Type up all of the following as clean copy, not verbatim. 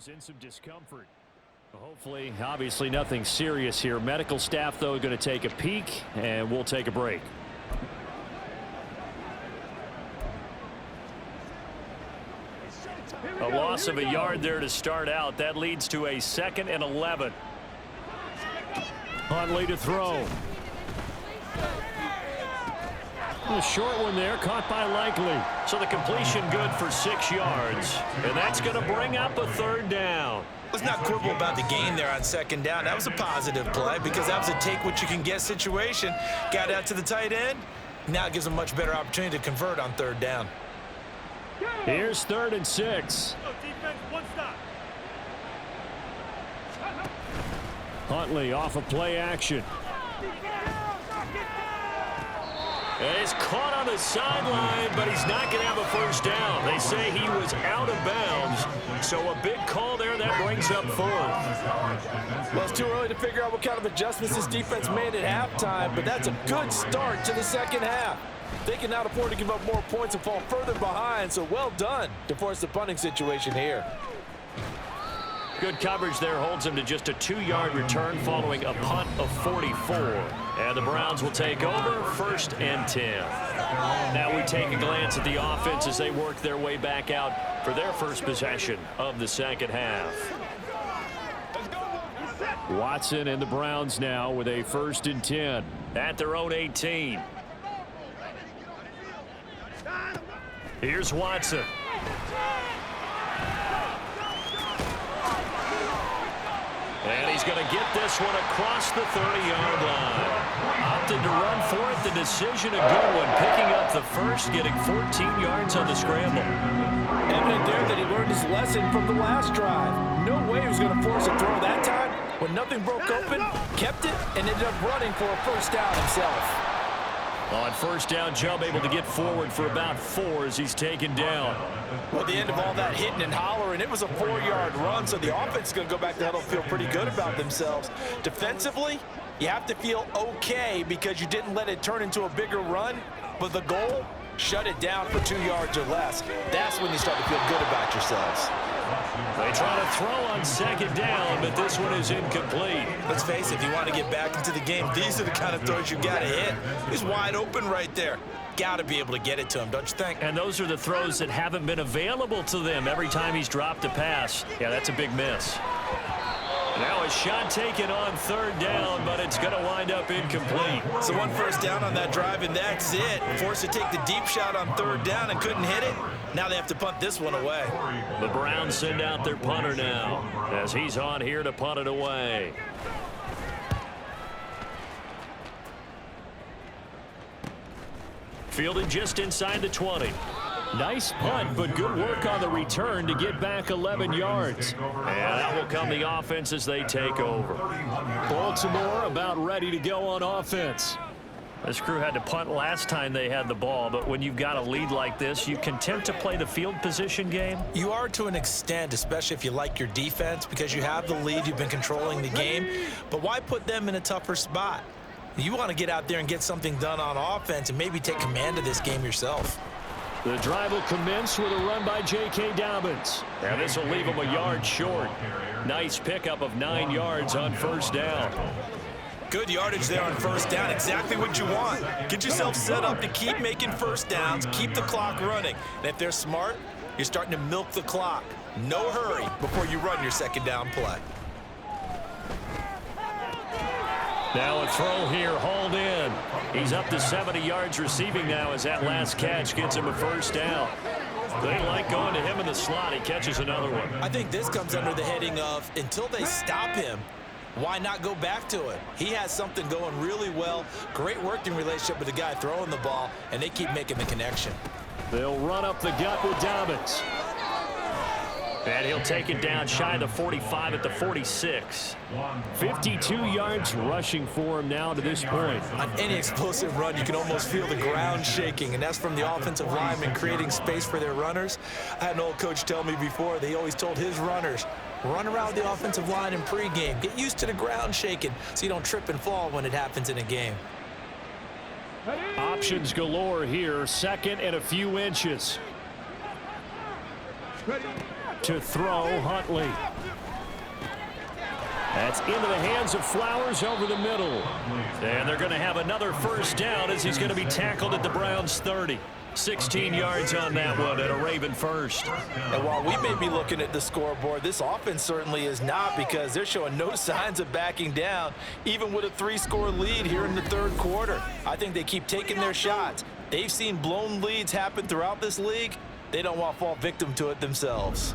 In some discomfort. Hopefully, obviously nothing serious here. Medical staff, though, going to take a peek, and we'll take a break. A loss of a yard there to start out. That leads to a 2nd and 11. Huntley to throw. A short one there, caught by Likely. So the completion good for 6 yards. And that's going to bring up a 3rd down. Let's not quibble about the gain there on 2nd down. That was a positive play because that was a take-what-you-can-get situation. Got out to the tight end. Now it gives them a much better opportunity to convert on 3rd down. Here's 3rd and 6. Huntley off of play action. And he's caught on the sideline, but he's not going to have a 1st down. They say he was out of bounds, so a big call there that brings up 4th. Well, it's too early to figure out what kind of adjustments this defense made at halftime, but that's a good start to the 2nd half. They can now afford to give up more points and fall further behind, so well done to force the punting situation here. Good coverage there holds him to just a 2-yard return following a punt of 44. And the Browns will take over 1st and 10. Now we take a glance at the offense as they work their way back out for their first possession of the 2nd half. Watson and the Browns now with a 1st and 10 at their own 18. Here's Watson. And he's going to get this one across the 30-yard line. Opted to run for it. The decision a good one. Picking up the 1st, getting 14 yards on the scramble. Evident there that he learned his lesson from the last drive. No way he was going to force a throw that time. When nothing broke open, kept it, and ended up running for a 1st down himself. On 1st down, Chubb able to get forward for about 4 as he's taken down. Well, at the end of all that hitting and hollering, it was a 4-yard run, so the offense is going to go back to the huddle and feel pretty good about themselves. Defensively, you have to feel okay because you didn't let it turn into a bigger run, but the goal, shut it down for 2 yards or less. That's when you start to feel good about yourselves. They try to throw on 2nd down, but this one is incomplete. Let's face it, if you want to get back into the game, these are the kind of throws you got to hit. He's wide open right there. Got to be able to get it to him, don't you think? And those are the throws that haven't been available to them every time he's dropped a pass. Yeah, that's a big miss. Now a shot taken on 3rd down, but it's going to wind up incomplete. So 1 1st down on that drive, and that's it. Forced to take the deep shot on 3rd down and couldn't hit it. Now they have to punt this one away. The Browns send out their punter now as he's on here to punt it away. Fielded just inside the 20. Nice punt, but good work on the return to get back 11 yards. And that will come the offense as they take over. Baltimore about ready to go on offense. This crew had to punt last time they had the ball, but when you've got a lead like this, you content to play the field position game? You are to an extent, especially if you like your defense, because you have the lead, you've been controlling the game. But why put them in a tougher spot? You want to get out there and get something done on offense and maybe take command of this game yourself. The drive will commence with a run by J.K. Dobbins. And this will leave him a yard short. Nice pickup of 9 yards on 1st down. Good yardage there on 1st down. Exactly what you want. Get yourself set up to keep making 1st downs, keep the clock running. And if they're smart, you're starting to milk the clock. No hurry before you run your 2nd down play. Now a throw here, hauled in. He's up to 70 yards receiving now as that last catch gets him a 1st down. They like going to him in the slot. He catches another one. I think this comes under the heading of until they stop him, why not go back to it? He has something going really well. Great working relationship with the guy throwing the ball, and they keep making the connection. They'll run up the gut with Dobbins. And he'll take it down shy of the 45 at the 46. 52 yards rushing for him now to this point. On any explosive run, you can almost feel the ground shaking, and that's from the offensive linemen creating space for their runners. I had an old coach tell me before, they always told his runners, run around the offensive line in pregame. Get used to the ground shaking so you don't trip and fall when it happens in a game. Options galore here. 2nd and a few inches. to throw, Huntley. That's into the hands of Flowers over the middle. And they're going to have another first down as he's going to be tackled at the Browns' 30. 16 yards on that one and a Raven first. And while we may be looking at the scoreboard, this offense certainly is not, because they're showing no signs of backing down, even with a 3-score lead here in the third quarter. I think they keep taking their shots. They've seen blown leads happen throughout this league. They don't want to fall victim to it themselves.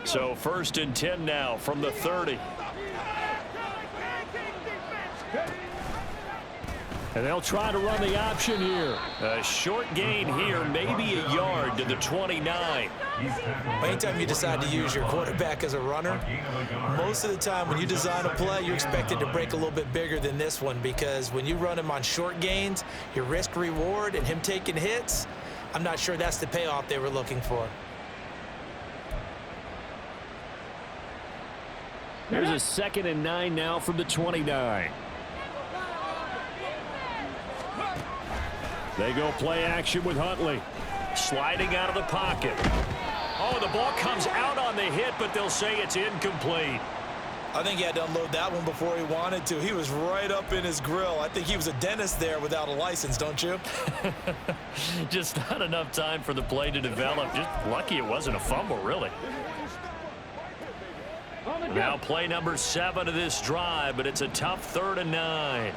So 1st and 10 now from the 30. And they'll try to run the option here. A short gain here, maybe a yard to the 29. Anytime you decide to use your quarterback as a runner, most of the time when you design a play, you're expected to break a little bit bigger than this one, because when you run him on short gains, your risk reward and him taking hits, I'm not sure that's the payoff they were looking for. There's a 2nd and 9 now from the 29. They go play action with Huntley. Sliding out of the pocket. Oh, the ball comes out on the hit, but they'll say it's incomplete. I think he had to unload that one before he wanted to. He was right up in his grill. I think he was a dentist there without a license, don't you? Just not enough time for the play to develop. Just lucky it wasn't a fumble, really. Now play number 7 of this drive, but it's a tough 3rd and 9.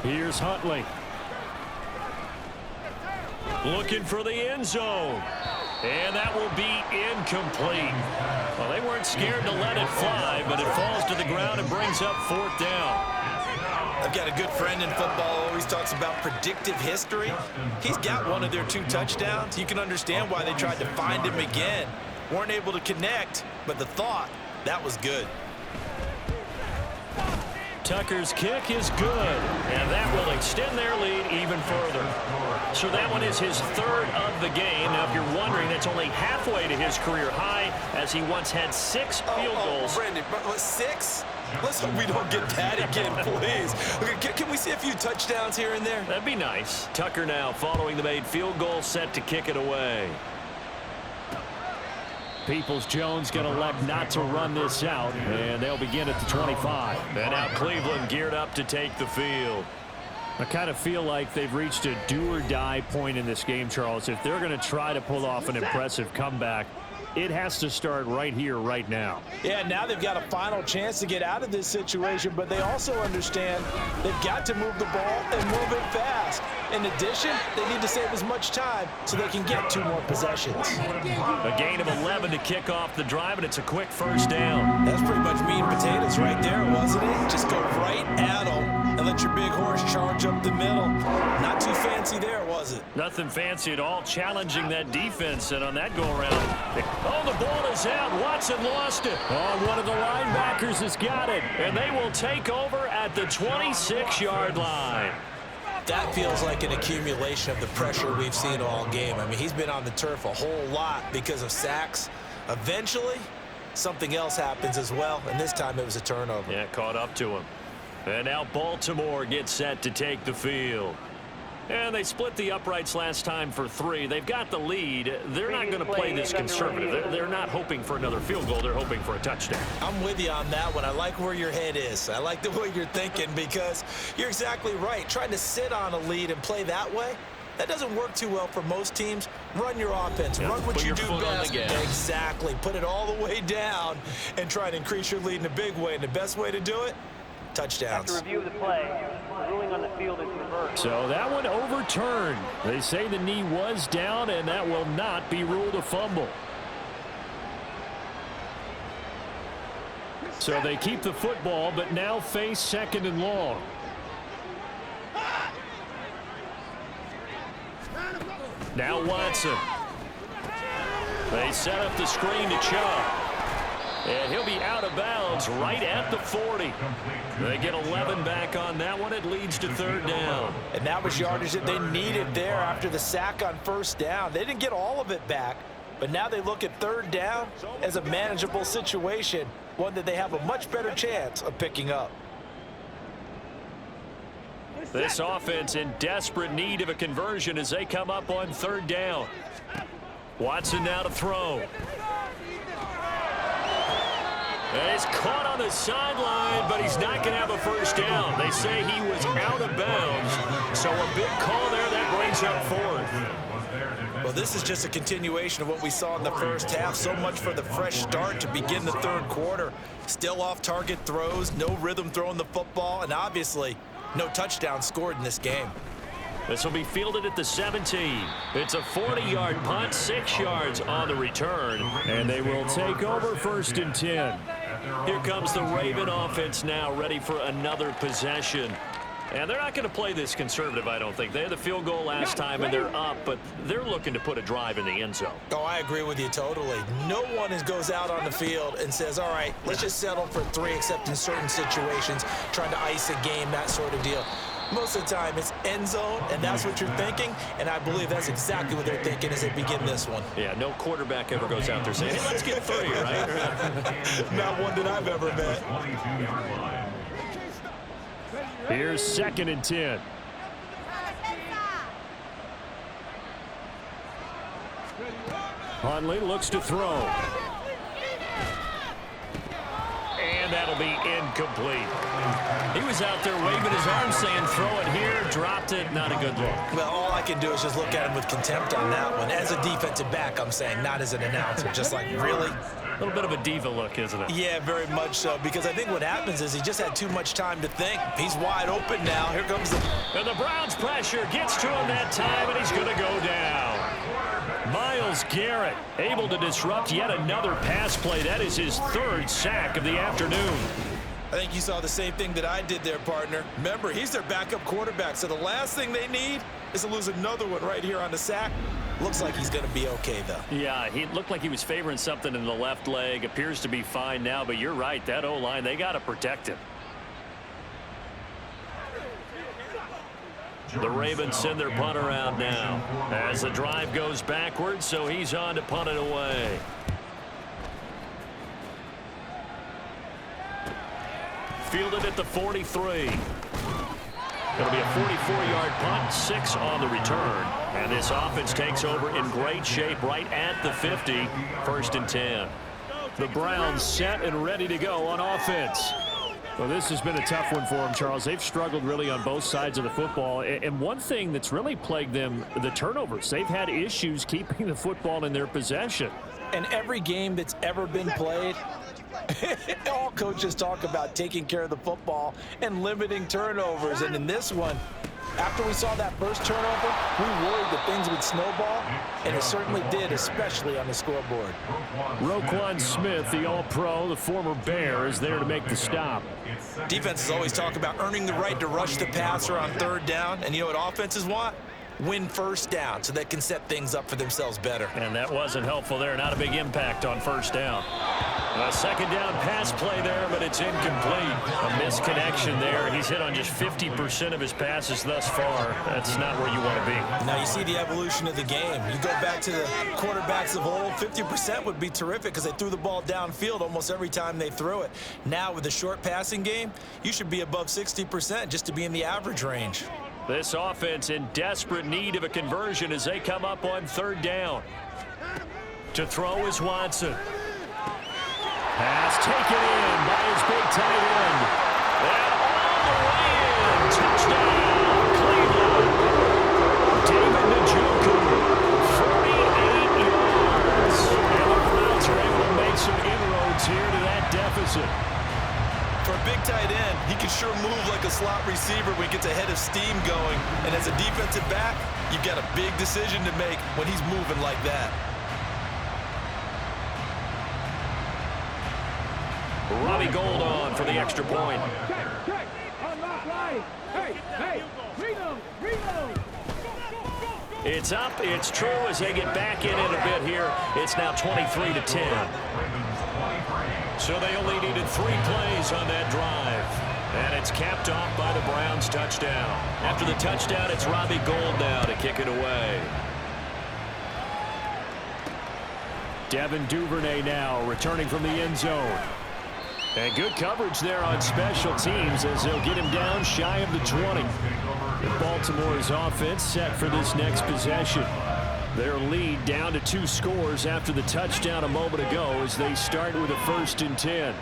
Here's Huntley. Looking for the end zone. And that will be incomplete. Well, they weren't scared to let it fly, but it falls to the ground and brings up 4th down. I've got a good friend in football, always talks about predictive history. He's got one of their 2 touchdowns. You can understand why they tried to find him again. Weren't able to connect, but the thought, that was good. Tucker's kick is good, and that will extend their lead even further. So that one is his 3rd of the game. Now, if you're wondering, that's only halfway to his career high, as he once had 6 field goals. Brandon, 6? Let's hope we don't get that again, please. Okay, can we see a few touchdowns here and there? That'd be nice. Tucker now following the made field goal, set to kick it away. Peoples-Jones going to elect not to run this out, and they'll begin at the 25. And now Cleveland geared up to take the field. I kind of feel like they've reached a do-or-die point in this game, Charles. If they're going to try to pull off an impressive comeback, it has to start right here, right now. Yeah, now they've got a final chance to get out of this situation, but they also understand they've got to move the ball and move it fast. In addition, they need to save as much time so they can get 2 more possessions. A gain of 11 to kick off the drive, and it's a quick first down. That's pretty much meat and potatoes right there, wasn't it? Just go right at them and let your big horse charge up the middle. Not too fancy there, was it? Nothing fancy at all, challenging that defense, and on that go-around, oh, the ball is out. Watson lost it. Oh, one of the linebackers has got it, and they will take over at the 26-yard line. That feels like an accumulation of the pressure we've seen all game. I mean, he's been on the turf a whole lot because of sacks. Eventually, something else happens as well, and this time it was a turnover. Yeah, caught up to him. And now Baltimore gets set to take the field. And they split the uprights last time for 3. They've got the lead. They're not going to play this conservative. They're not hoping for another field goal. They're hoping for a touchdown. I'm with you on that one. I like where your head is. I like the way you're thinking, because you're exactly right. Trying to sit on a lead and play that way, that doesn't work too well for most teams. Run your offense. Run what you do best. Exactly. Put it all the way down and try to increase your lead in a big way. And the best way to do it, touchdowns. After review of the play, the ruling on the field is reversed. So that one overturned. They say the knee was down, and that will not be ruled a fumble. So they keep the football, but now face 2nd and long. Now Watson. They set up the screen to Chubb. And he'll be out of bounds right at the 40. They get 11 back on that one. It leads to third down. And that was yardage that they needed there after the sack on first down. They didn't get all of it back, but now they look at third down as a manageable situation, one that they have a much better chance of picking up. This offense in desperate need of a conversion as they come up on third down. Watson now to throw. And he's caught on the sideline, but he's not going to have a first down. They say he was out of bounds, so a big call there that brings up fourth. Well, this is just a continuation of what we saw in the first half. So much for the fresh start to begin the third quarter. Still off-target throws, no rhythm throwing the football, and obviously no touchdown scored in this game. This will be fielded at the 17. It's a 40-yard punt, 6 yards on the return, and they will take over first and 10. Here comes the Raven offense now, ready for another possession. And they're not going to play this conservative, I don't think. They had the field goal last time, and they're up, but they're looking to put a drive in the end zone. Oh, I agree with you totally. No one goes out on the field and says, all right, let's just settle for 3, except in certain situations, trying to ice a game, that sort of deal. Most of the time, it's end zone, and that's what you're thinking, and I believe that's exactly what they're thinking as they begin this one. Yeah, no quarterback ever goes out there saying, hey, let's get 3, right? Not one that I've ever met. Here's second and 10. Hundley looks to throw. And that'll be incomplete. He was out there waving his arm saying throw it here, dropped it, not a good look. Well, all I can do is just look at him with contempt on that one. As a defensive back, I'm saying, not as an announcer. Just like, really? A little bit of a diva look, isn't it? Yeah, very much so, because I think what happens is he just had too much time to think. He's wide open now. Here comes the... And the Browns pressure gets to him that time, and he's going to go down. Myles Garrett able to disrupt yet another pass play. That is his 3rd sack of the afternoon. I think you saw the same thing that I did there, partner. Remember, he's their backup quarterback, so the last thing they need is to lose another one right here on the sack. Looks like he's going to be okay, though. Yeah, he looked like he was favoring something in the left leg. Appears to be fine now, but you're right. That O-line, they got to protect him. The Ravens send their punt around now as the drive goes backwards, so he's on to punt it away. Fielded at the 43. It'll be a 44-yard punt, 6 on the return. And this offense takes over in great shape right at the 50, first and 10. The Browns set and ready to go on offense. Well, this has been a tough one for them, Charles. They've struggled really on both sides of the football. And one thing that's really plagued them, the turnovers. They've had issues keeping the football in their possession. And every game that's ever been played, all coaches talk about taking care of the football and limiting turnovers. And in this one, after we saw that first turnover, we worried that things would snowball, and it certainly did, especially on the scoreboard. Roquan Smith, the All-Pro, the former Bear, is there to make the stop. Defenses always talk about earning the right to rush the passer on third down, and you know what offenses want? Win first down so they can set things up for themselves better. And that wasn't helpful there. Not a big impact on first down. A second down pass play there, but it's incomplete. A misconnection there. He's hit on just 50% of his passes thus far. That's not where you want to be. Now you see the evolution of the game. You go back to the quarterbacks of old, 50% would be terrific because they threw the ball downfield almost every time they threw it. Now with the short passing game, you should be above 60% just to be in the average range. This offense in desperate need of a conversion as they come up on third down. To throw is Watson. Pass taken in by his big tight end. And all the way in. Touchdown, Cleveland. David Njoku, 48 yards. And the Browns are able to make some inroads here to that deficit. For a big tight end, he can sure move like a slot receiver when he gets a head of steam going. And as a defensive back, you've got a big decision to make when he's moving like that. Robbie Gould on for the extra point. It's up, it's true as they get back in it a bit here. It's now 23-10. So they only needed 3 plays on that drive. And it's capped off by the Browns' touchdown. After the touchdown, it's Robbie Gould now to kick it away. Devin Duvernay now returning from the end zone. And good coverage there on special teams as they'll get him down shy of the 20. And Baltimore's offense set for this next possession. Their lead down to 2 scores after the touchdown a moment ago as they start with a 1st and 10.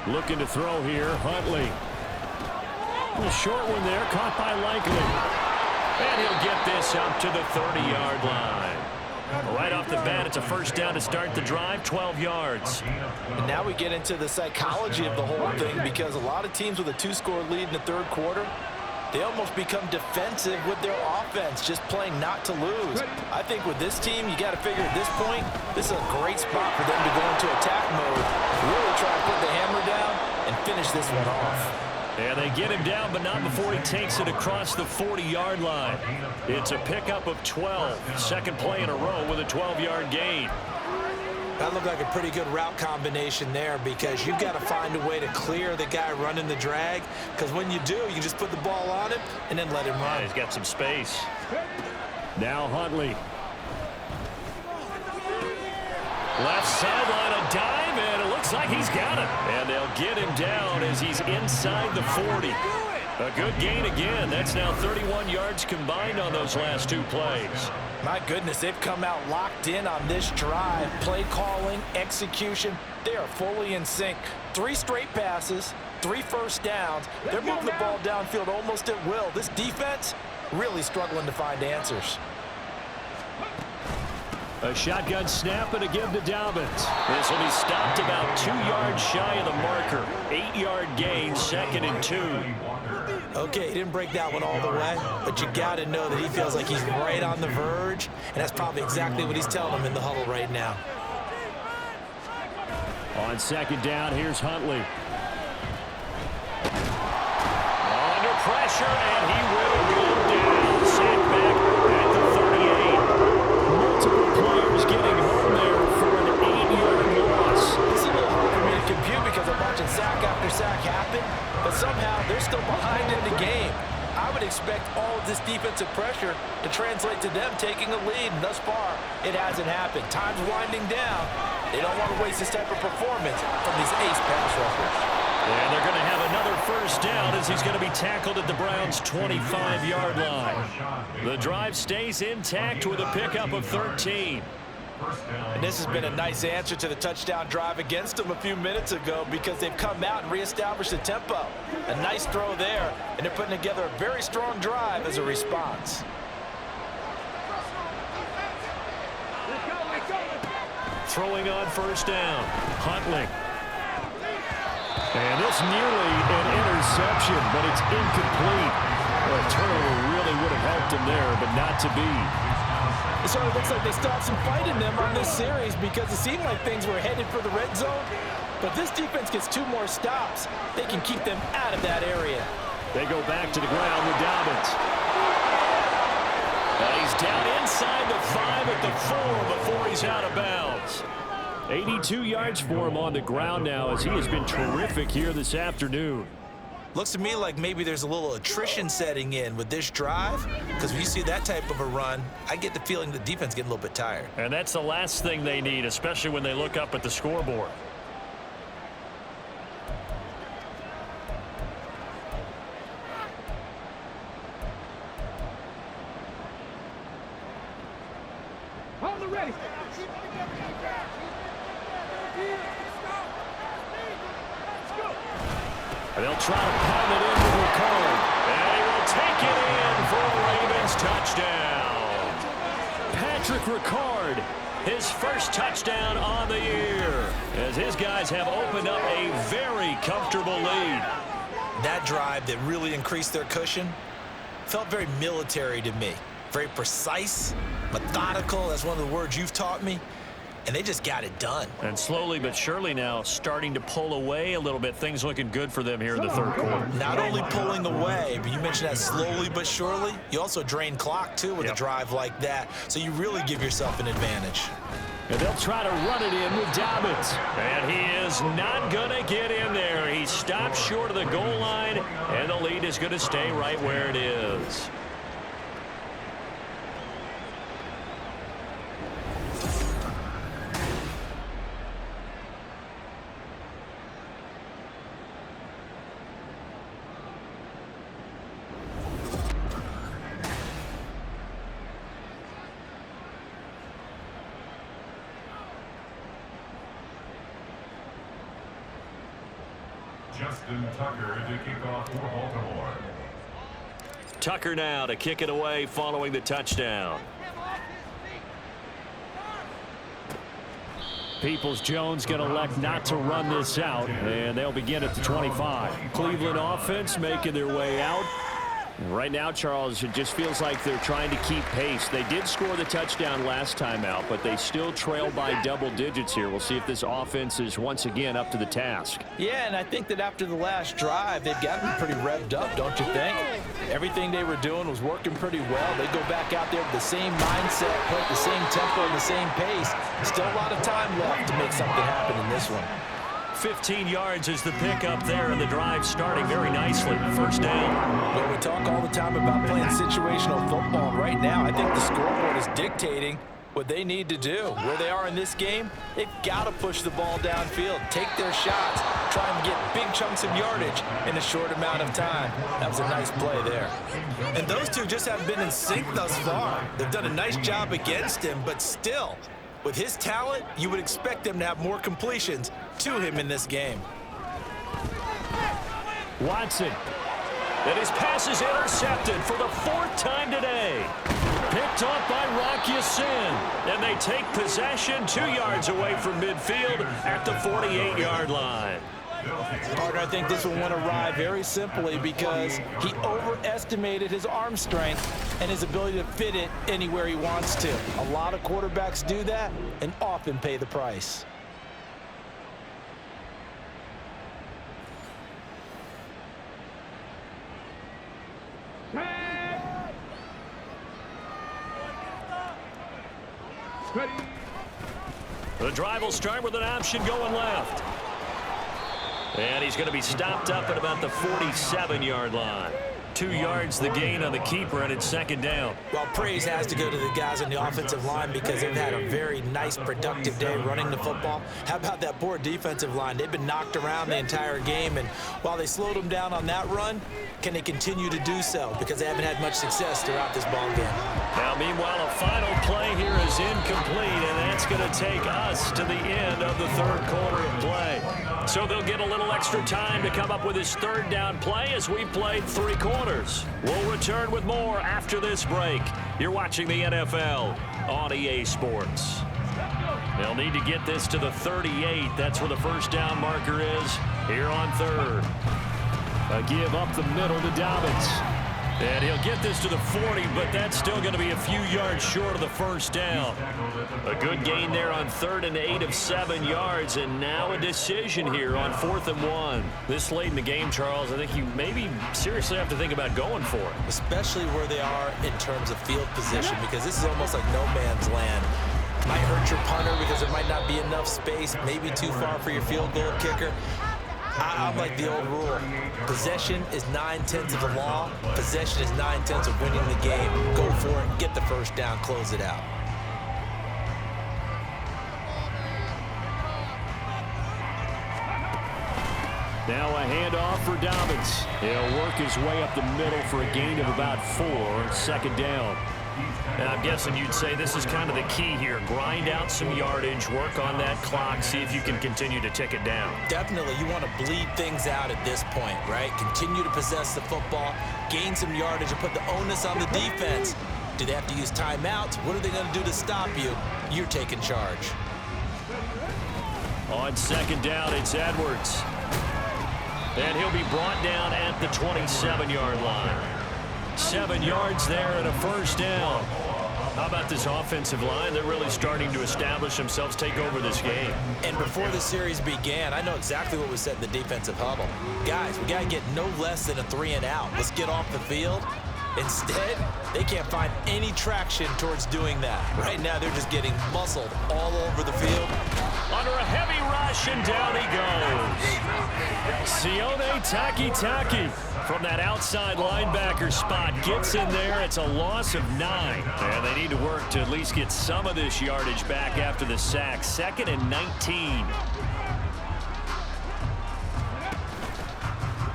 Looking to throw here, Huntley. A short one there, caught by Likely. And he'll get this up to the 30-yard line. Right off the bat, it's a 1st down to start the drive, 12 yards. And now we get into the psychology of the whole thing, because a lot of teams with a 2-score lead in the 3rd quarter, they almost become defensive with their offense, just playing not to lose. I think with this team, you got to figure at this point, this is a great spot for them to go into attack mode, really try to put the hammer down and finish this one off. Yeah, they get him down, but not before he takes it across the 40-yard line. It's a pickup of 12. 2nd play in a row with a 12-yard gain. That looked like a pretty good route combination there, because you've got to find a way to clear the guy running the drag, because when you do, you just put the ball on him and then let him run. Yeah, he's got some space. Now Huntley. Left sideline, a dive, and it looks like he's got it. And they'll get him down as he's inside the 40. A good gain again. That's now 31 yards combined on those last 2 plays. My goodness, they've come out locked in on this drive. Play calling, execution, they are fully in sync. 3 straight passes, 3 first downs. They're moving the ball downfield almost at will. This defense really struggling to find answers. A shotgun snap and a give to Dobbins. This will be stopped about 2 yards shy of the marker. 8-yard gain, 2nd and 2. Okay, he didn't break that one all the way, but you got to know that he feels like he's right on the verge, and that's probably exactly what he's telling him in the huddle right now. On 2nd down, here's Huntley. Under pressure, and he will go down. Set back at the 38. Multiple players getting home there for an 8-yard loss. This is a little hard for me to compute because I'm watching sack after sack happen, but somehow they're still behind in the game. I would expect all of this defensive pressure to translate to them taking a lead, and thus far, it hasn't happened. Time's winding down. They don't want to waste this type of performance from these ace pass rushers. And they're going to have another 1st down as he's going to be tackled at the Browns' 25-yard line. The drive stays intact with a pickup of 13. And this has been a nice answer to the touchdown drive against them a few minutes ago, because they've come out and reestablished the tempo. A nice throw there, and they're putting together a very strong drive as a response. Throwing on 1st down. Huntley. And this nearly an interception, but it's incomplete. A turnover really would have helped him there, but not to be. So it looks like they still have some fight in them on this series, because it seemed like things were headed for the red zone. But this defense gets 2 more stops. They can keep them out of that area. They go back to the ground with Dobbins. And he's down inside the 5 at the 4 before he's out of bounds. 82 yards for him on the ground now, as he has been terrific here this afternoon. Looks to me like maybe there's a little attrition setting in with this drive, because when you see that type of a run, I get the feeling the defense getting a little bit tired. And that's the last thing they need, especially when they look up at the scoreboard. Hold it ready. They'll try to pound it in with Ricard. And he will take it in for a Ravens touchdown. Patrick Ricard, his 1st touchdown on the year, as his guys have opened up a very comfortable lead. That drive that really increased their cushion felt very military to me. Very precise, methodical. That's one of the words you've taught me. And they just got it done. And slowly but surely now starting to pull away a little bit. Things looking good for them here in the 3rd quarter. Not only pulling away, but you mentioned that slowly but surely. You also drain clock, too, with a drive like that. So you really give yourself an advantage. And they'll try to run it in with Dobbins. And he is not going to get in there. He stopped short of the goal line, and the lead is going to stay right where it is. Justin Tucker to kick off for Baltimore. Tucker now to kick it away following the touchdown. Peoples-Jones going to elect not to run this out, and they'll begin at the 25. Cleveland offense making their way out. Right now, Charles, it just feels like they're trying to keep pace. They did score the touchdown last time out, but they still trail by double digits here. We'll see if this offense is once again up to the task. Yeah, and I think that after the last drive, they've got to be pretty revved up, don't you think? Everything they were doing was working pretty well. They go back out there with the same mindset, play at the same tempo and the same pace. Still a lot of time left to make something happen in this one. 15 yards is the pickup there, and the drive starting very nicely. First down. Well, we talk all the time about playing situational football, and right now I think the scoreboard is dictating what they need to do. Where they are in this game, they've got to push the ball downfield, take their shots, try and get big chunks of yardage in a short amount of time. That was a nice play there. And those two just haven't been in sync thus far. They've done a nice job against him, but still, with his talent, you would expect them to have more completions to him in this game. Watson. And his pass is intercepted for the 4th time today. Picked off by Rocky Sin. And they take possession 2 yards away from midfield at the 48-yard line. Partner, I think this one went awry very simply because he overestimated his arm strength and his ability to fit it anywhere he wants to. A lot of quarterbacks do that and often pay the price. Ready. The drive will start with an option going left. And he's going to be stopped up at about the 47-yard line. 2 yards the gain on the keeper, and it's second down. Well, praise has to go to the guys on the offensive line because they've had a very nice, productive day running the football. How about that poor defensive line? They've been knocked around the entire game, and while they slowed them down on that run, can they continue to do so? Because they haven't had much success throughout this ball game. Now, meanwhile, a final play here is incomplete, and that's going to take us to the end of the third quarter of play. So they'll get a little extra time to come up with his third down play as we played 3 quarters. We'll return with more after this break. You're watching the NFL on EA Sports. They'll need to get this to the 38. That's where the first down marker is here on third. A give up the middle to Dobbins. And he'll get this to the 40, but that's still going to be a few yards short of the first down. A good gain there on 3rd and 8 of 7 yards, and now a decision here on 4th and 1. This late in the game, Charles, I think you maybe seriously have to think about going for it. Especially where they are in terms of field position, because this is almost like no man's land. Might hurt your punter because there might not be enough space, maybe too far for your field goal kicker. I'm like the old rule. Possession is 9/10 of the law. Possession is 9/10 of winning the game. Go for it, get the first down, close it out. Now a handoff for Dobbins. He'll work his way up the middle for a gain of about 4. Second down. And I'm guessing you'd say this is kind of the key here. Grind out some yardage, work on that clock, see if you can continue to tick it down. Definitely, you want to bleed things out at this point, right? Continue to possess the football, gain some yardage, and put the onus on the defense. Do they have to use timeouts? What are they going to do to stop you? You're taking charge. On second down, it's Edwards. And he'll be brought down at the 27-yard line. 7 yards there and a first down. How about this offensive line? They're really starting to establish themselves, take over this game. And before the series began, I know exactly what was said in the defensive huddle. Guys, we got to get no less than a 3 and out. Let's get off the field. Instead, they can't find any traction towards doing that. Right now, they're just getting muscled all over the field. Under a heavy rush, and down he goes. Sione Takitaki from that outside linebacker spot gets in there. It's a loss of 9. And they need to work to at least get some of this yardage back after the sack. 2nd and 19.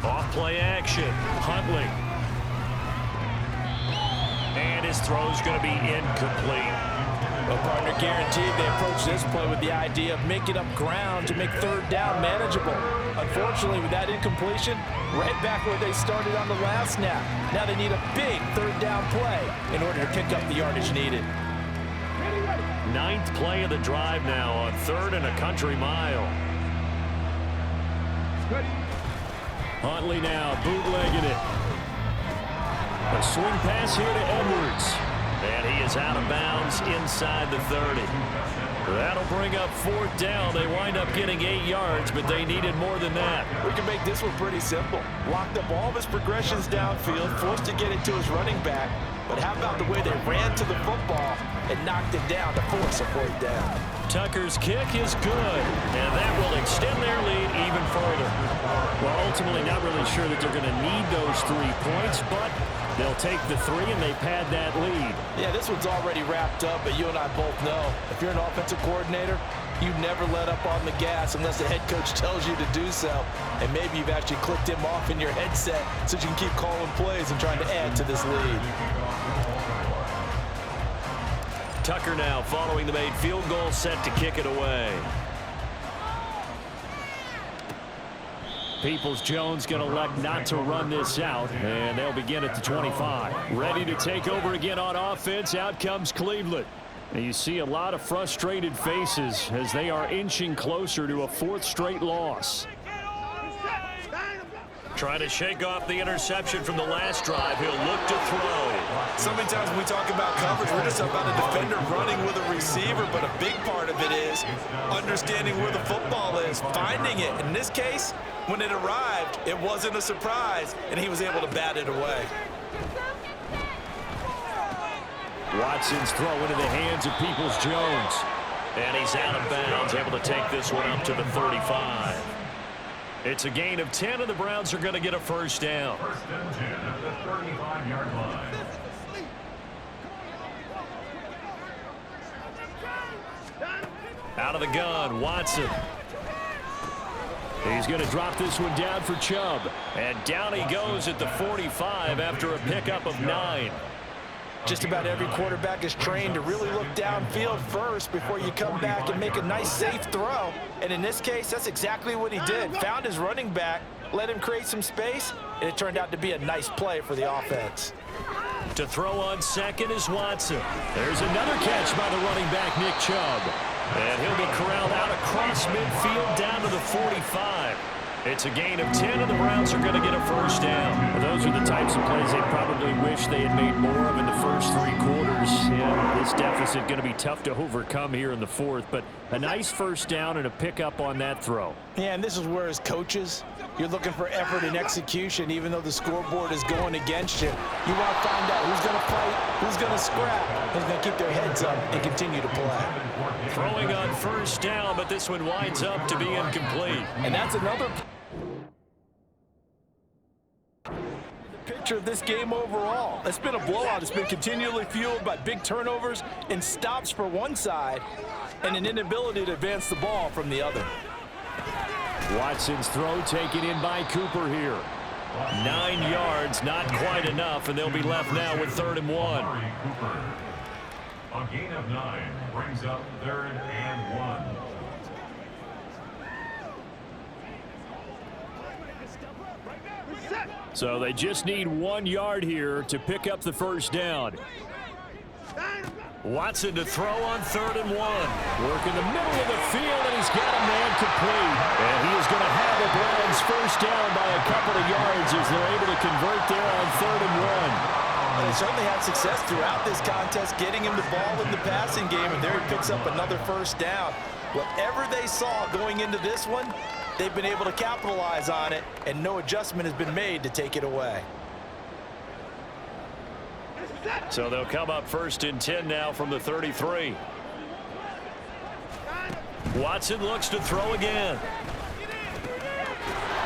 Off play action. Huntley. And his throw's going to be incomplete. Well, partner, guaranteed they approach this play with the idea of making up ground to make 3rd down manageable. Unfortunately, with that incompletion, right back where they started on the last snap. Now they need a big 3rd down play in order to pick up the yardage needed. 9th play of the drive now on 3rd and a country mile. Huntley now bootlegging it. A swing pass here to Edwards. And he is out of bounds inside the 30. That'll bring up 4th down. They wind up getting 8 yards, but they needed more than that. We can make this one pretty simple. Locked up all of his progressions downfield, forced to get it to his running back. But how about the way they ran to the football and knocked it down to force a 4th down? Tucker's kick is good, and that will extend their lead even further. Well, ultimately not really sure that they're going to need those 3 points, but they'll take the 3 and they pad that lead. Yeah, this one's already wrapped up, but you and I both know if you're an offensive coordinator, you never let up on the gas unless the head coach tells you to do so. And maybe you've actually clicked him off in your headset so you can keep calling plays and trying to add to this lead. Tucker now following the made field goal, set to kick it away. Peoples-Jones going to elect not to run this out, and they'll begin at the 25. Ready to take over again on offense. Out comes Cleveland. And you see a lot of frustrated faces as they are inching closer to a 4th straight loss. Trying to shake off the interception from the last drive. He'll look to throw. So many times when we talk about coverage, we're just about a defender running with a receiver, but a big part of it is understanding where the football is, finding it. In this case, when it arrived, it wasn't a surprise, and he was able to bat it away. Watson's throw into the hands of Peoples-Jones. And he's out of bounds, able to take this one up to the 35. It's a gain of 10, and the Browns are going to get a 1st down. 1st and 10 at the 35-yard line. Out of the gun, Watson. He's going to drop this one down for Chubb. And down he goes at the 45 after a pickup of 9. Just about every quarterback is trained to really look downfield first before you come back and make a nice, safe throw. And in this case, that's exactly what he did. Found his running back, let him create some space, and it turned out to be a nice play for the offense. To throw on 2nd is Watson. There's another catch by the running back, Nick Chubb. And he'll be corralled out across midfield down to the 45. It's a gain of 10, and the Browns are going to get a 1st down. Well, those are the types of plays they probably wish they had made more of in the first 3 quarters. Yeah, this deficit going to be tough to overcome here in the 4th, but a nice 1st down and a pickup on that throw. Yeah, and this is where as coaches, you're looking for effort and execution, even though the scoreboard is going against you. You want to find out who's going to fight, who's going to scrap, who's going to keep their heads up and continue to play. Throwing on 1st down, but this one winds up to be incomplete. And that's another picture of this game overall. It's been a blowout. It's been continually fueled by big turnovers and stops for one side and an inability to advance the ball from the other. Watson's throw taken in by Cooper here. 9 yards, not quite enough, and they'll be left now with 3rd and 1. Cooper. A gain of 9 brings up 3rd and 1. So they just need 1 yard here to pick up the 1st down. Watson to throw on 3rd and 1. Work in the middle of the field, and he's got a man complete. And he is going to have the Browns 1st down by a couple of yards as they're able to convert there on 3rd and 1. And he certainly had success throughout this contest, getting him the ball in the passing game, and there he picks up another 1st down. Whatever they saw going into this one, they've been able to capitalize on it, and no adjustment has been made to take it away. So they'll come up 1st and 10 now from the 33. Watson looks to throw again.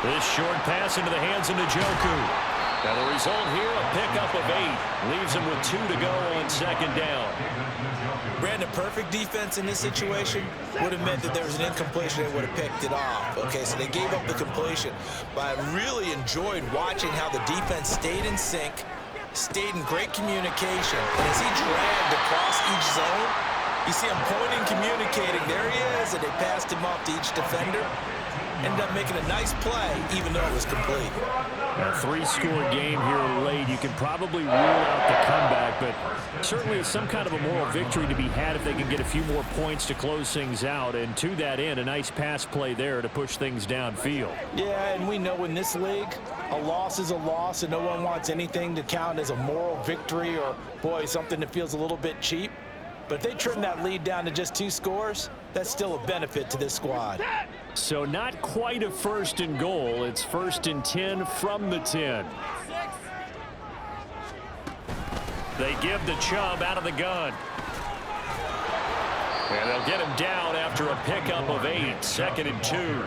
This short pass into the hands of Njoku. Now the result here, a pickup of 8. Leaves him with 2 to go on 2nd down. Brandon, perfect defense in this situation would have meant that there was an incompletion. They would have picked it off. Okay, so they gave up the completion. But I really enjoyed watching how the defense stayed in sync, stayed in great communication. And as he dragged across each zone, you see him pointing, communicating. There he is, and they passed him off to each defender. Ended up making a nice play, even though it was complete. A 3-score game here late. You can probably rule out the comeback, but certainly some kind of a moral victory to be had if they can get a few more points to close things out. And to that end, a nice pass play there to push things downfield. Yeah, and we know in this league, a loss is a loss, and no one wants anything to count as a moral victory or, boy, something that feels a little bit cheap. But if they trim that lead down to just 2 scores, that's still a benefit to this squad. So not quite a 1st and goal. It's 1st and 10 from the 10. They give the Chubb out of the gun. And they'll get him down after a pickup of 8. 2nd and 2.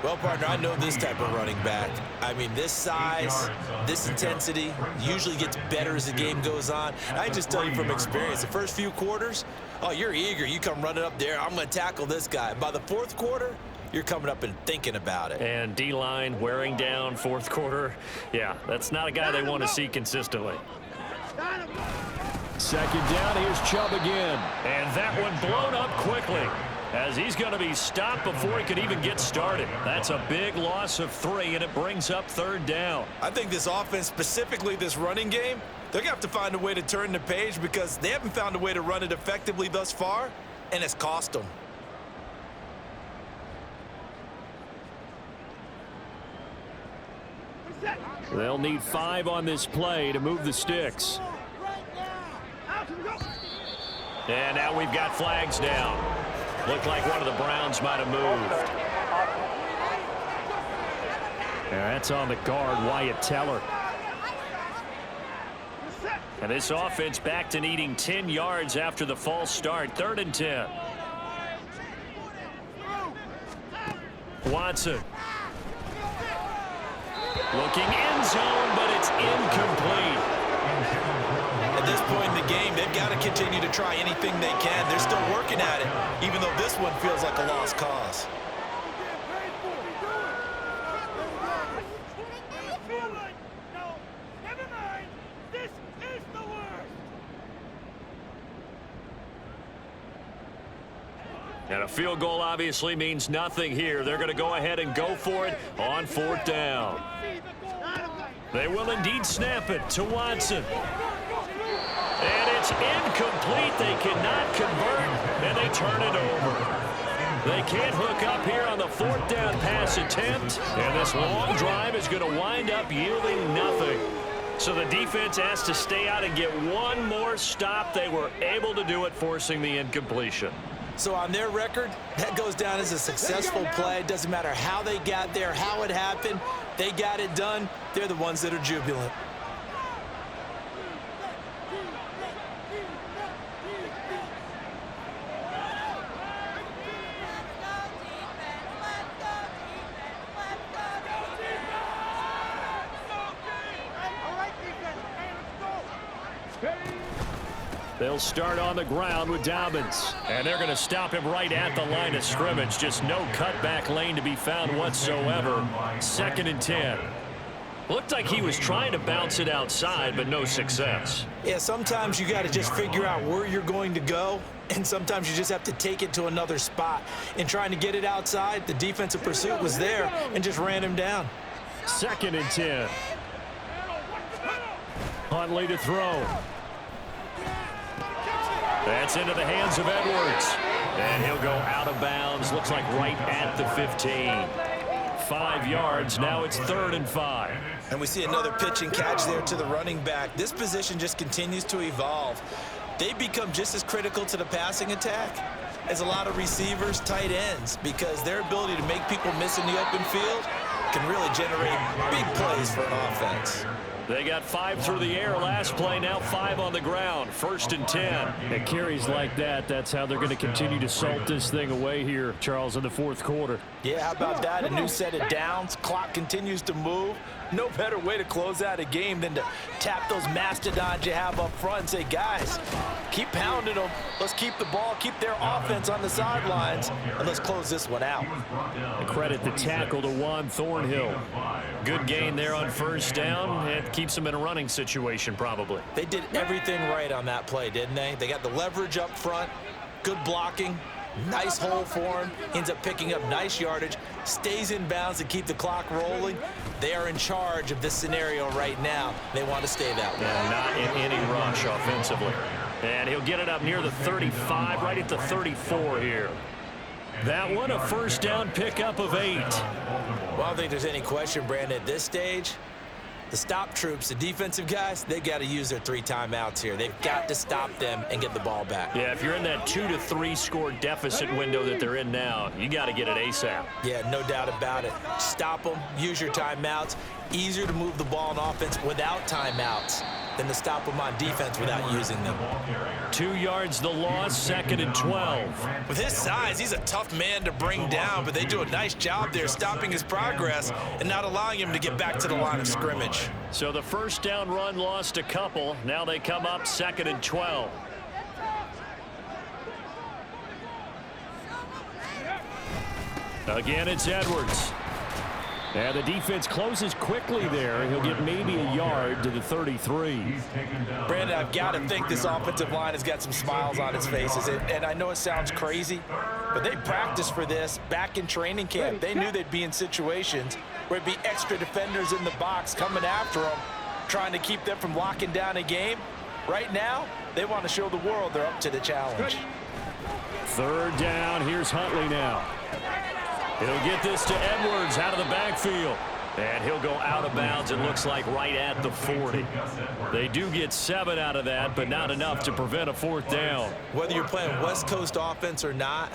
Well, partner, I know this type of running back. I mean, this size, this intensity usually gets better as the game goes on. I just tell you from experience, the first few quarters, oh, you're eager. You come running up there, I'm going to tackle this guy. By the 4th quarter, you're coming up and thinking about it. And D-line wearing down 4th quarter. Yeah, that's not a guy they want to see consistently. 2nd down, here's Chubb again. And that one blown up quickly, as he's going to be stopped before he could even get started. That's a big loss of 3, and it brings up 3rd down. I think this offense, specifically this running game, they're going to have to find a way to turn the page because they haven't found a way to run it effectively thus far, and it's cost them. They'll need 5 on this play to move the sticks. And now we've got flags down. Looked like one of the Browns might have moved. And that's on the guard, Wyatt Teller. And this offense back to needing 10 yards after the false start. 3rd and 10. Watson. Looking end zone, but it's incomplete. At this point in the game, they've got to continue to try anything they can. They're still working at it, even though this one feels like a lost cause. And a field goal obviously means nothing here. They're going to go ahead and go for it on 4th down. They will indeed snap it to Watson. And it's incomplete. They cannot convert, and they turn it over. They can't hook up here on the 4th down pass attempt, and this long drive is going to wind up yielding nothing. So the defense has to stay out and get one more stop. They were able to do it, forcing the incompletion. So on their record, that goes down as a successful play. It doesn't matter how they got there, how it happened. They got it done. They're the ones that are jubilant. They'll start on the ground with Dobbins. And they're going to stop him right at the line of scrimmage. Just no cutback lane to be found whatsoever. 2nd and 10. Looked like he was trying to bounce it outside, but no success. Yeah, sometimes you got to just figure out where you're going to go, and sometimes you just have to take it to another spot. In trying to get it outside, the defensive pursuit was there and just ran him down. 2nd and 10. Huntley to throw. That's into the hands of Edwards. And he'll go out of bounds. Looks like right at the 15. 5 yards. Now it's 3rd and 5. And we see another pitch and catch there to the running back. This position just continues to evolve. They become just as critical to the passing attack as a lot of receivers, tight ends, because their ability to make people miss in the open field can really generate big plays for an offense. They got 5 through the air last play, now 5 on the ground. 1st and 10. At carries like that, that's how they're going to continue to salt this thing away here, Charles, in the 4th quarter. Yeah, how about that? A new set of downs. Clock continues to move. No better way to close out a game than to tap those mastodons you have up front and say, guys, keep pounding them. Let's keep the ball, keep their offense on the sidelines, and let's close this one out. A credit the tackle to Juan Thornhill. Good gain there on 1st down. It keeps them in a running situation probably. They did everything right on that play, didn't they? They got the leverage up front, good blocking, nice hole for him, ends up picking up nice yardage, stays in bounds to keep the clock rolling. They are in charge of this scenario right now. They want to stay that way. And not in any rush offensively. And he'll get it up near the 35, right at the 34 here. That one, a 1st down pickup of 8. Well, I don't think there's any question, Brandon, at this stage, the stop troops, the defensive guys, they got to use their 3 timeouts here. They've got to stop them and get the ball back. Yeah, if you're in that 2 to 3 score deficit window that they're in now, you got to get it ASAP. Yeah, no doubt about it. Stop them, use your timeouts. Easier to move the ball on offense without timeouts than to stop them on defense without using them. 2 yards the loss, 2nd and 12. With his size, he's a tough man to bring down, but they do a nice job there stopping his progress and not allowing him to get back to the line of scrimmage. So the 1st down run lost a couple. Now they come up 2nd and 12. Again, it's Edwards. And the defense closes quickly there. He'll get maybe a yard to the 33. Brandon, I've got to think this offensive line has got some smiles on its faces. And I know it sounds crazy, but they practiced for this back in training camp. They knew they'd be in situations where it'd be extra defenders in the box coming after them, trying to keep them from locking down a game. Right now, they want to show the world they're up to the challenge. 3rd down. Here's Huntley now. He'll get this to Edwards out of the backfield. And he'll go out of bounds, it looks like, right at the 40. They do get 7 out of that, but not enough to prevent a 4th down. Whether you're playing West Coast offense or not,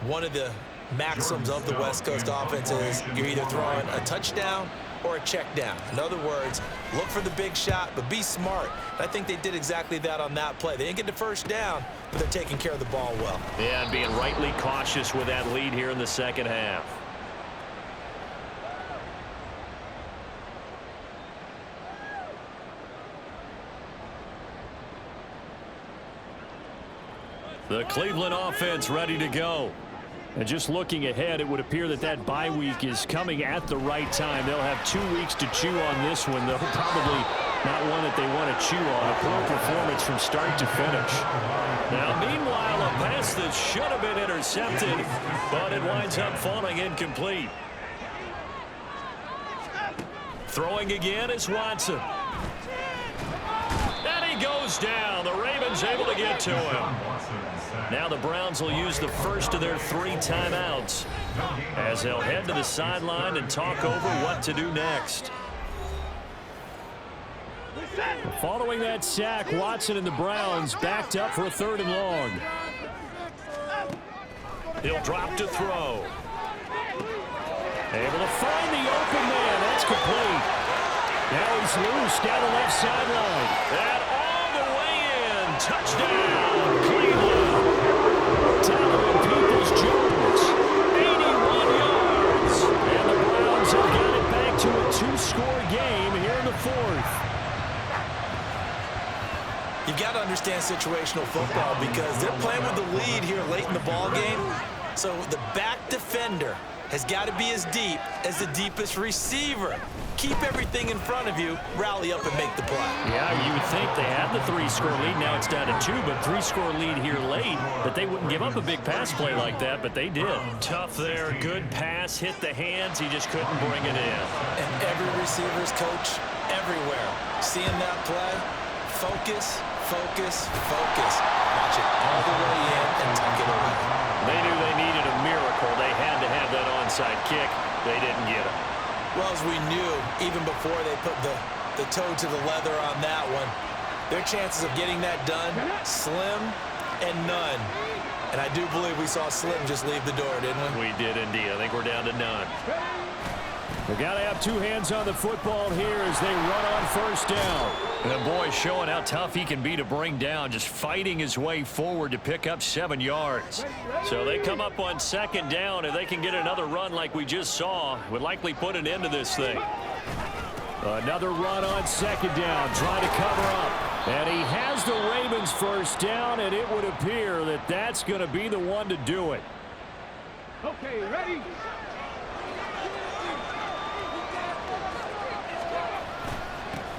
one of the maxims of the West Coast offense is you're either throwing a touchdown or a check down. In other words, look for the big shot, but be smart. I think they did exactly that on that play. They didn't get the 1st down, but they're taking care of the ball well. Yeah, and being rightly cautious with that lead here in the 2nd half. The Cleveland offense ready to go. And just looking ahead, it would appear that that bye week is coming at the right time. They'll have 2 weeks to chew on this one, though. Probably not one that they want to chew on. A poor performance from start to finish. Now, meanwhile, a pass that should have been intercepted, but it winds up falling incomplete. Throwing again is Watson. And he goes down. The Ravens able to get to him. Now the Browns will use the 1st of their 3 timeouts as they'll head to the sideline and talk over what to do next. Following that sack, Watson and the Browns backed up for a 3rd and long. He'll drop to throw. Able to find the open man. That's complete. Now he's loose down the left sideline. And all the way in. Touchdown, Cleveland. Tackling Peoples-Jones. 81 yards. And the Browns have got it back to a 2-score game here in the 4th. You've got to understand situational football because they're playing with the lead here late in the ball game. So the back defender has got to be as deep as the deepest receiver. Keep everything in front of you, rally up and make the play. Yeah, you would think they had the 3-score lead. Now it's down to 2, but 3-score lead here late. But they wouldn't give up a big pass play like that, but they did. Tough there. Good pass. Hit the hands. He just couldn't bring it in. And every receiver's coach everywhere seeing that play, focus, focus, focus. Watch it all the way in and tuck it away. They knew they needed a miracle. They had to have that onside kick. They didn't get it. Well, as we knew, even before they put the toe to the leather on that one, their chances of getting that done, slim and none. And I do believe we saw Slim just leave the door, didn't we? We did indeed. I think we're down to none. They've got to have two hands on the football here as they run on first down. And boy, showing how tough he can be to bring down, just fighting his way forward to pick up 7 yards. So they come up on second down, and they can get another run like we just saw. Would likely put an end to this thing. Another run on second down, trying to cover up. And he has the Ravens first down, and it would appear that that's going to be the one to do it. Okay, ready?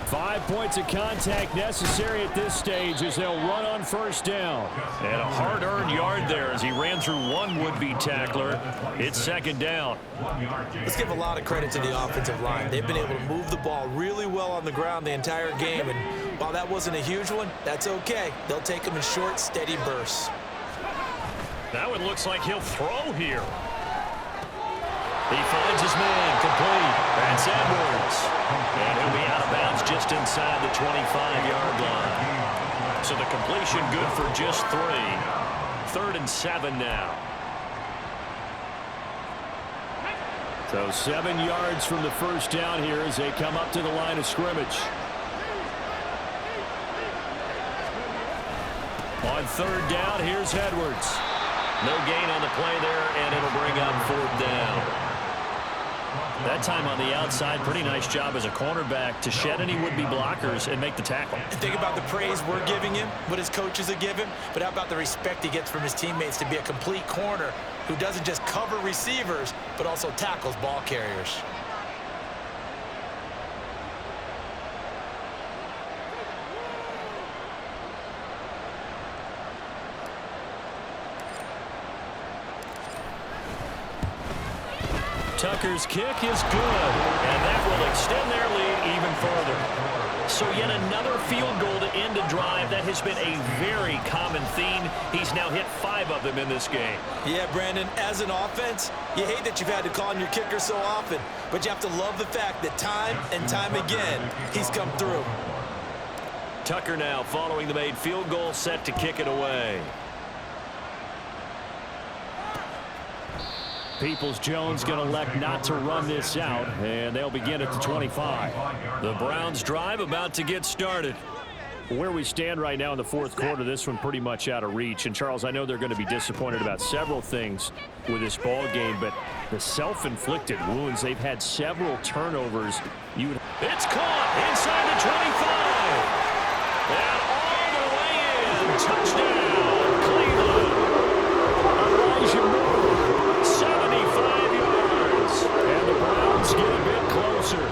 5 points of contact necessary at this stage as they'll run on first down. And a hard-earned yard there as he ran through one would-be tackler. It's second down. Let's give a lot of credit to the offensive line. They've been able to move the ball really well on the ground the entire game. And while that wasn't a huge one, that's okay. They'll take them in short, steady bursts. That one looks like he'll throw here. He finds his man, complete. That's Edwards. And he'll be out of bounds just inside the 25-yard line. So the completion good for just 3. 3rd and 7 now. So 7 yards from the first down here as they come up to the line of scrimmage. On 3rd down, here's Edwards. No gain on the play there, and it'll bring up 4th down. That time on the outside, pretty nice job as a cornerback to shed any would-be blockers and make the tackle. Think about the praise we're giving him, what his coaches are giving, but how about the respect he gets from his teammates to be a complete corner who doesn't just cover receivers, but also tackles ball carriers. Tucker's kick is good, and that will extend their lead even further. So yet another field goal to end a drive. That has been a very common theme. He's now hit 5 of them in this game. Yeah, Brandon, as an offense, you hate that you've had to call on your kicker so often, but you have to love the fact that time and time again, he's come through. Tucker now following the made field goal, set to kick it away. Peoples-Jones going to elect not to run this out, and they'll begin at the 25. The Browns drive about to get started. Where we stand right now in the 4th quarter, this one pretty much out of reach. And, Charles, I know they're going to be disappointed about several things with this ball game, but the self-inflicted wounds, they've had several turnovers. It's caught inside the 25. And all the way in. Touchdown, Cleveland. Elijah Moore. 75 yards. And the Browns get a bit closer.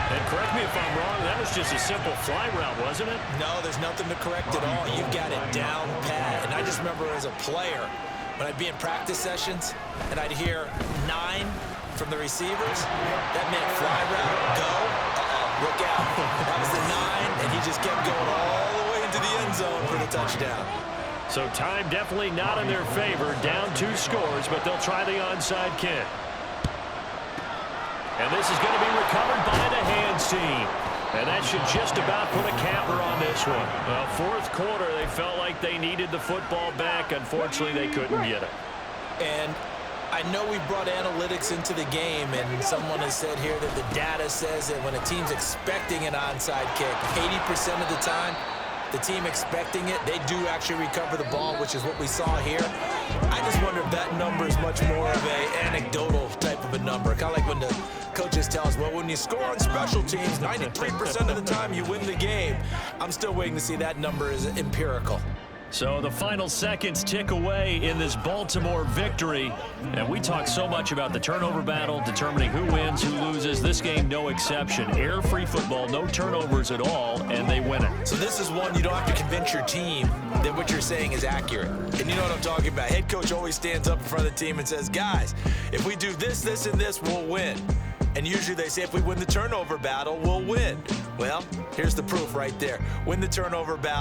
And correct me if I'm wrong, that was just a simple fly route, wasn't it? No, there's nothing to correct at all. You've got it down pat. And I just remember as a player, when I'd be in practice sessions and I'd hear 9 from the receivers, that meant fly route, go, look out. That was the 9, and he just kept going all the way into the end zone for the touchdown. So time definitely not in their favor. Down 2 scores, but they'll try the onside kick. And this is going to be recovered by the hands team. And that should just about put a capper on this one. Well, 4th quarter, they felt like they needed the football back. Unfortunately, they couldn't get it. And I know we brought analytics into the game, and someone has said here that the data says that when a team's expecting an onside kick, 80% of the time, the team expecting it, they do actually recover the ball, which is what we saw here. I just wonder if that number is much more of a anecdotal type of a number. Kind of like when the coaches tell us, well, when you score on special teams, 93% of the time you win the game. I'm still waiting to see that number is empirical. So the final seconds tick away in this Baltimore victory. And we talk so much about the turnover battle, determining who wins, who loses. This game, no exception. Air-free football, no turnovers at all, and they win it. So this is one you don't have to convince your team that what you're saying is accurate. And you know what I'm talking about. Head coach always stands up in front of the team and says, guys, if we do this, this, and this, we'll win. And usually they say if we win the turnover battle, we'll win. Well, here's the proof right there. Win the turnover battle.